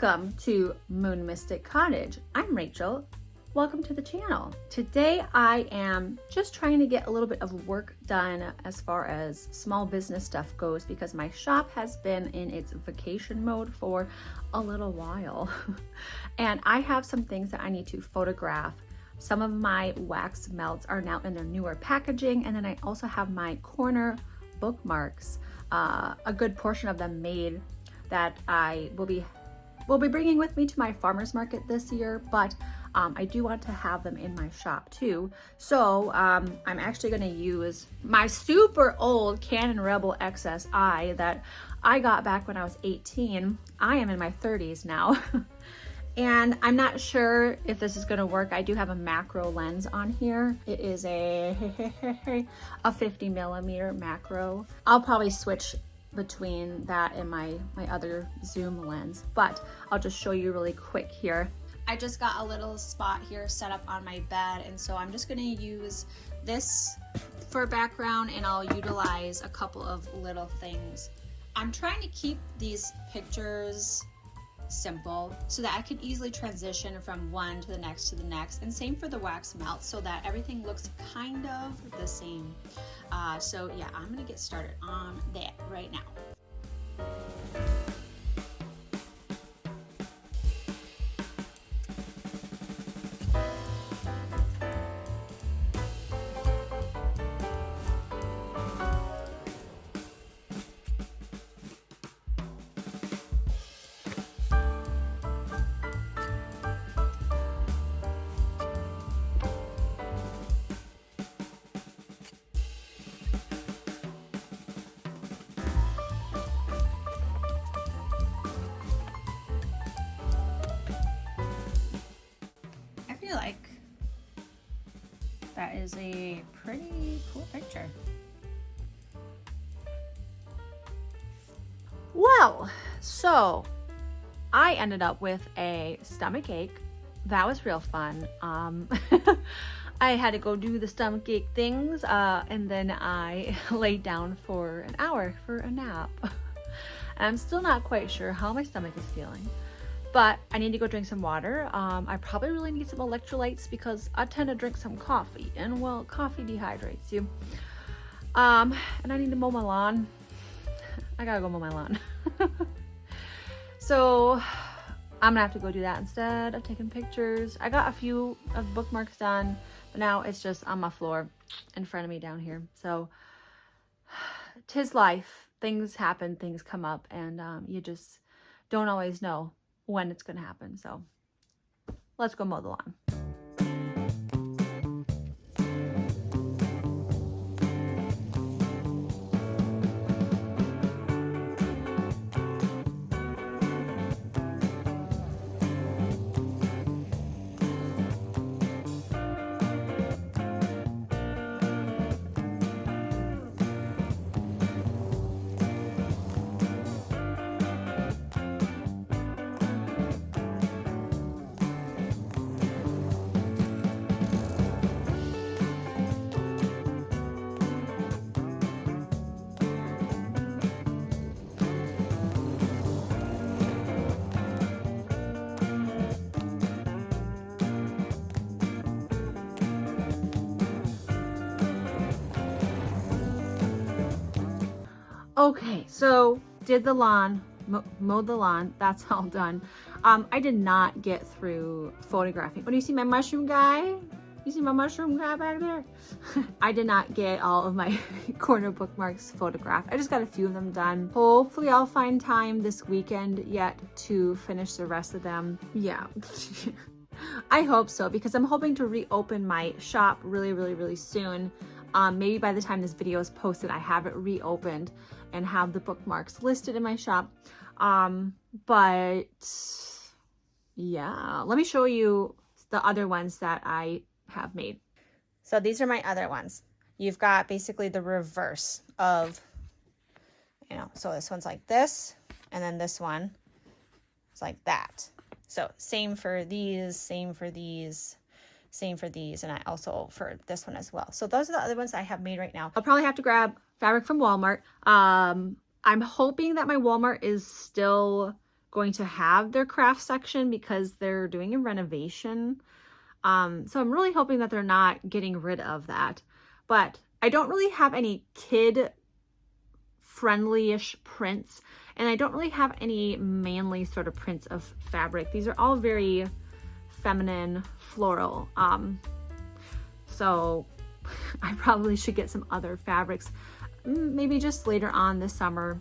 Welcome to Moon Mystic Cottage. I'm Rachel. Welcome to the channel. Today I am just trying to get a little bit of work done as far as small business stuff goes because my shop has been in its vacation mode for a little while. And I have some things that I need to photograph. Some of my wax melts are now in their newer packaging, and then I also have my corner bookmarks, a good portion of them made, that I will be bringing with me to my farmer's market this year, but I do want to have them in my shop too. So I'm actually going to use my super old Canon Rebel XSI that I got back when I was 18. I am in my 30s now. And I'm not sure if this is going to work. I do have a macro lens on here. It is a 50 millimeter macro. I'll probably switch between that and my other zoom lens, but I'll just show you really quick here. I just got a little spot here set up on my bed, and so I'm just going to use this for background, and I'll utilize a couple of little things. I'm trying to keep these pictures simple so that I can easily transition from one to the next, and same for the wax melt, so that everything looks kind of the same. So yeah, I'm gonna get started on that right now. Like that is a pretty cool picture. Well, so I ended up with a stomach ache. That was real fun. I had to go do the stomach ache things, and then I laid down for an hour for a nap. I'm still not quite sure how my stomach is feeling, but I need to go drink some water. I probably really need some electrolytes because I tend to drink some coffee, and well, coffee dehydrates you. And I need to mow my lawn. I gotta go mow my lawn. So I'm gonna have to go do that instead of taking pictures. I got a few of bookmarks done, but now it's just on my floor in front of me down here. So 'tis life. Things happen, things come up, and you just don't always know when it's going to happen. So let's go mow the lawn. Okay, so did the lawn, mowed the lawn, that's all done. I did not get through photographing. But do you see my mushroom guy? You see my mushroom guy back there? I did not get all of my corner bookmarks photographed. I just got a few of them done. Hopefully I'll find time this weekend yet to finish the rest of them. Yeah. I hope so, because I'm hoping to reopen my shop really soon. Maybe by the time this video is posted, I have it reopened and have the bookmarks listed in my shop. But yeah, let me show you the other ones that I have made. So these are my other ones. You've got basically the reverse of, you know, so this one's like this, and then this one is like that. So same for these, same for these, same for these, and I also for this one as well. So those are the other ones I have made right now. I'll probably have to grab fabric from Walmart. I'm hoping that my Walmart is still going to have their craft section because they're doing a renovation. So I'm really hoping that they're not getting rid of that. But I don't really have any kid friendly-ish prints, and I don't really have any manly sort of prints of fabric. These are all very feminine, floral. So I probably should get some other fabrics. Maybe just later on this summer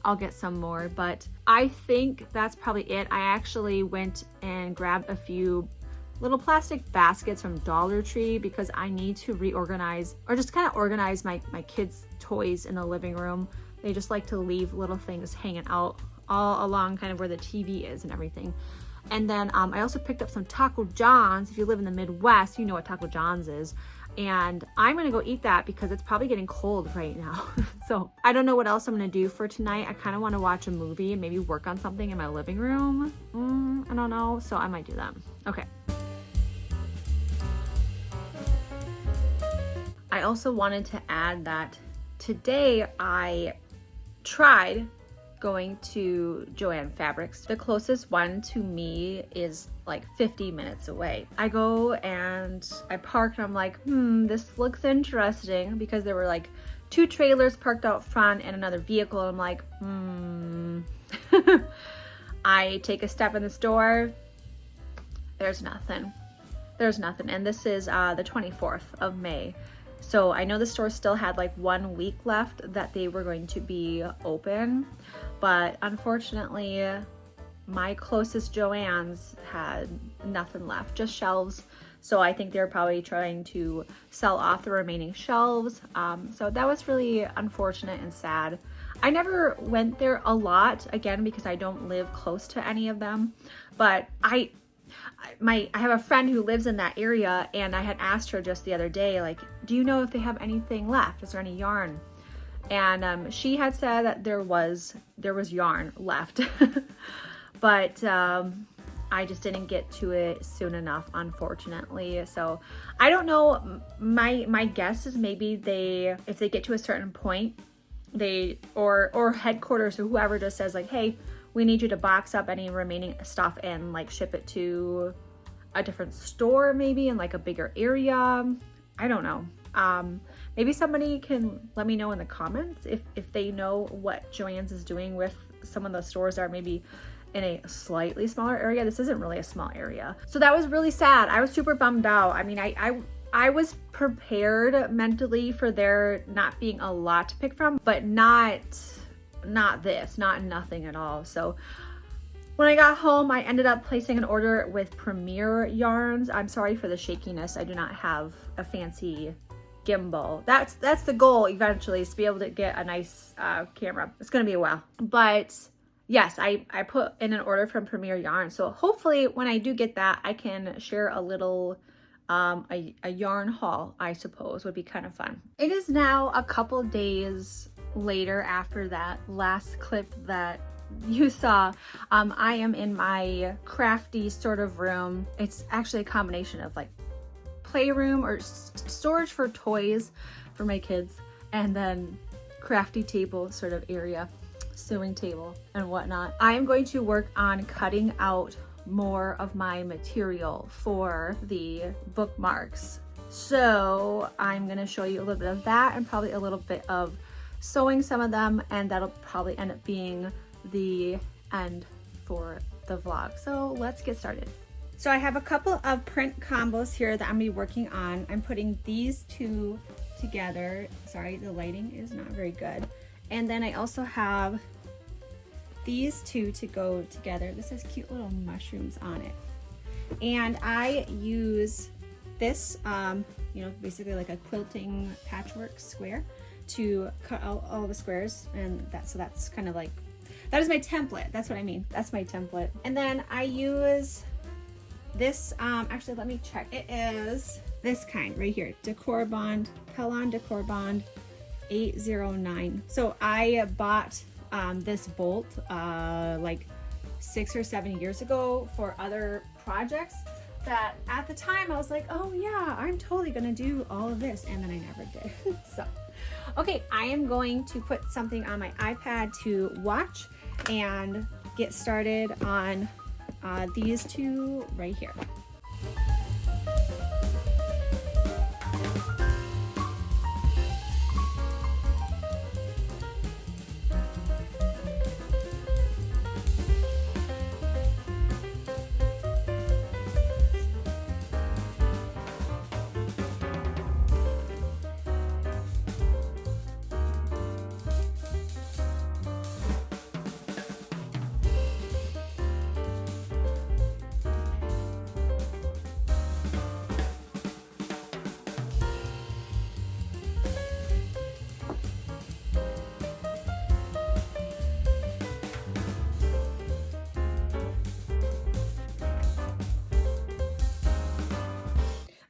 I'll get some more, but I think that's probably it. I actually went and grabbed a few little plastic baskets from Dollar Tree because I need to reorganize, or just kind of organize my kids' toys in the living room. They just like to leave little things hanging out all along kind of where the TV is and everything. And then I also picked up some Taco John's. If you live in the Midwest, you know what Taco John's is. And I'm gonna go eat that because it's probably getting cold right now. So I don't know what else I'm gonna do for tonight. I kind of want to watch a movie and maybe work on something in my living room. I don't know, so I might do that. Okay. I also wanted to add that today I tried going to Joann Fabrics. The closest one to me is like 50 minutes away. I go and I park and I'm like, this looks interesting, because there were like 2 trailers parked out front and another vehicle. I'm like, I take a step in the store. There's nothing. There's nothing. And this is the 24th of May. So I know the store still had like 1 week left that they were going to be open, but unfortunately my closest Joann's had nothing left, just shelves. So I think they're probably trying to sell off the remaining shelves. So that was really unfortunate and sad. I never went there a lot, again, because I don't live close to any of them, but I have a friend who lives in that area, and I had asked her just the other day, like, do you know if they have anything left? Is there any yarn? And she had said that there was yarn left, but I just didn't get to it soon enough, unfortunately. So I don't know. My guess is maybe if they get to a certain point, or headquarters or whoever just says like, hey, we need you to box up any remaining stuff and like ship it to a different store, maybe in like a bigger area. I don't know. Maybe somebody can let me know in the comments if they know what Joann's is doing with some of the stores that are maybe in a slightly smaller area. This isn't really a small area. So that was really sad. I was super bummed out. I mean, I was prepared mentally for there not being a lot to pick from, but not nothing at all. So when I got home, I ended up placing an order with Premier Yarns. I'm sorry for the shakiness. I do not have a fancy gimbal. That's the goal eventually, is to be able to get a nice camera. It's gonna be a while, but yes, I put in an order from Premier Yarns. So hopefully when I do get that, I can share a little a yarn haul, I suppose, would be kind of fun. It is now a couple days later after that last clip that you saw. I am in my crafty sort of room. It's actually a combination of like playroom or storage for toys for my kids, and then crafty table sort of area, sewing table and whatnot. I am going to work on cutting out more of my material for the bookmarks. So I'm going to show you a little bit of that and probably a little bit of sewing some of them, and that'll probably end up being the end for the vlog. So let's get started. So I have a couple of print combos here that I'm gonna be working on. I'm putting these 2 together. Sorry, the lighting is not very good. And then I also have these 2 to go together. This has cute little mushrooms on it. And I use this, basically like a quilting patchwork square to cut out all the squares, and that's kind of like, that is my template. That's what I mean. That's my template. And then I use this, actually let me check. It is this kind right here, Decor Bond, Pellon Decor Bond 809. So I bought this bolt like 6 or 7 years ago for other projects that at the time I was like, oh yeah, I'm totally gonna do all of this, and then I never did. So okay, I am going to put something on my iPad to watch, and get started on these two right here.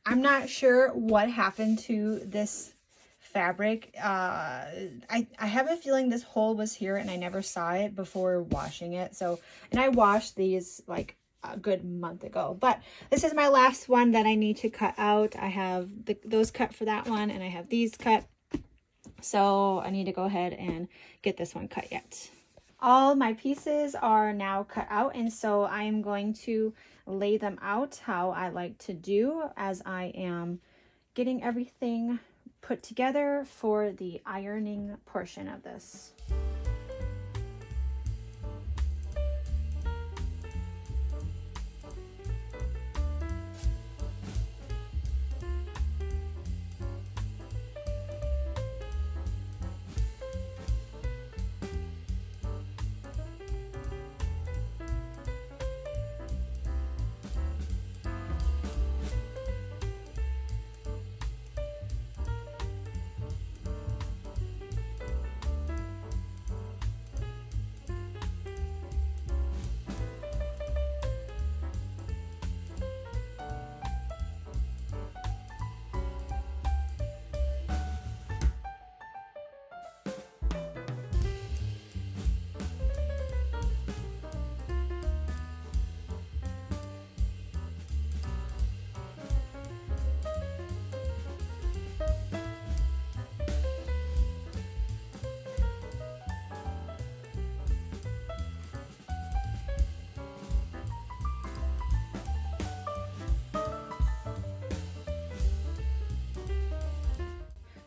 I'm not sure what happened to this fabric. I have a feeling this hole was here and I never saw it before washing it. So, and I washed these like a good month ago, but this is my last one that I need to cut out. I have those cut for that one and I have these cut. So I need to go ahead and get this one cut yet. All my pieces are now cut out, and so I am going to lay them out how I like to do as I am getting everything put together for the ironing portion of this.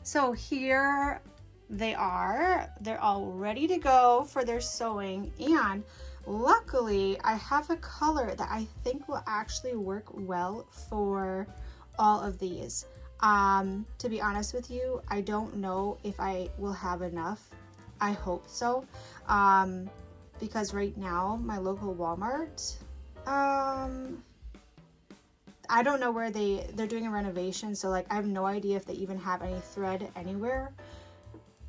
So here they are. They're all ready to go for their sewing, and luckily I have a color that I think will actually work well for all of these. To be honest with you, I don't know if I will have enough. I hope so, because right now my local Walmart, I don't know where they're doing a renovation, so like I have no idea if they even have any thread anywhere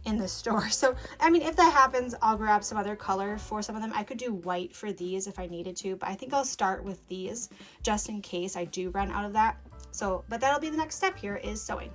in the store. So I mean, if that happens, I'll grab some other color for some of them. I could do white for these if I needed to, but I think I'll start with these just in case I do run out of that. So, but that'll be the next step here, is sewing.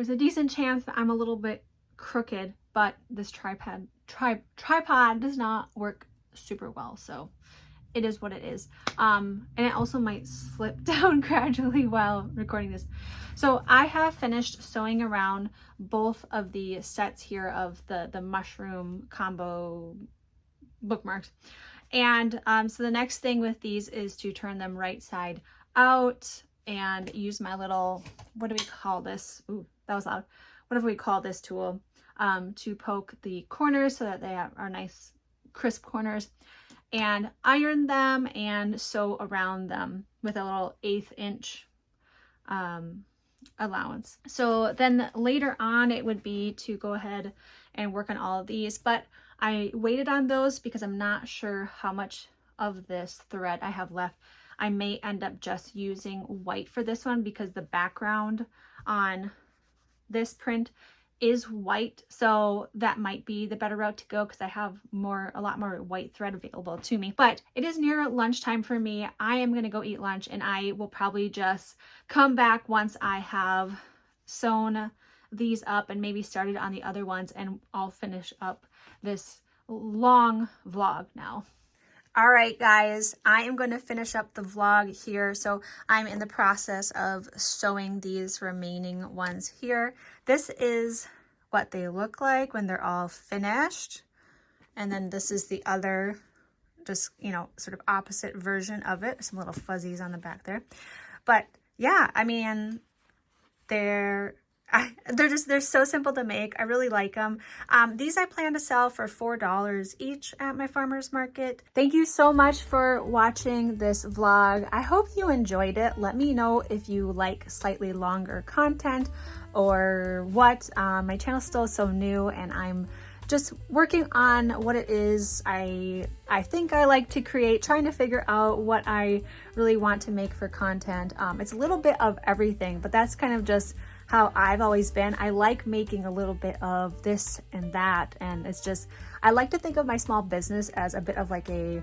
there's a decent chance that I'm a little bit crooked, but this tripod does not work super well, so it is what it is. And it also might slip down gradually while recording this. So I have finished sewing around both of the sets here of the mushroom combo bookmarks. And so the next thing with these is to turn them right side out and use my little, what do we call this? Ooh, that was loud. Whatever we call this tool, to poke the corners so that they are nice crisp corners, and iron them and sew around them with a little 1/8 inch allowance. So then later on it would be to go ahead and work on all of these, but I waited on those because I'm not sure how much of this thread I have left. I may end up just using white for this one because the background on this print is white, so that might be the better route to go because I have a lot more white thread available to me. But it is near lunchtime for me. I am going to go eat lunch, and I will probably just come back once I have sewn these up and maybe started on the other ones, and I'll finish up this long vlog now. All right, guys, I am going to finish up the vlog here. So I'm in the process of sewing these remaining ones here. This is what they look like when they're all finished. And then this is the other, just, you know, sort of opposite version of it. Some little fuzzies on the back there. But yeah, I mean, they're so simple to make. I really like them. These I plan to sell for $4 each at my farmer's market. Thank you so much for watching this vlog. I hope you enjoyed it. Let me know if you like slightly longer content or what. My channel's still so new and I'm just working on what it is I think I like to create, trying to figure out what I really want to make for content. It's a little bit of everything, but that's kind of just how I've always been. I like making a little bit of this and that, and it's just, I like to think of my small business as a bit of like a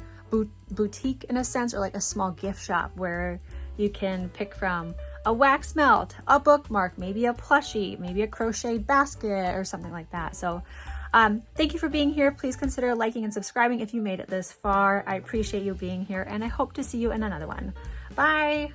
boutique in a sense, or like a small gift shop where you can pick from a wax melt, a bookmark, maybe a plushie, maybe a crocheted basket or something like that. So thank you for being here. Please consider liking and subscribing if you made it this far. I appreciate you being here, and I hope to see you in another one. Bye.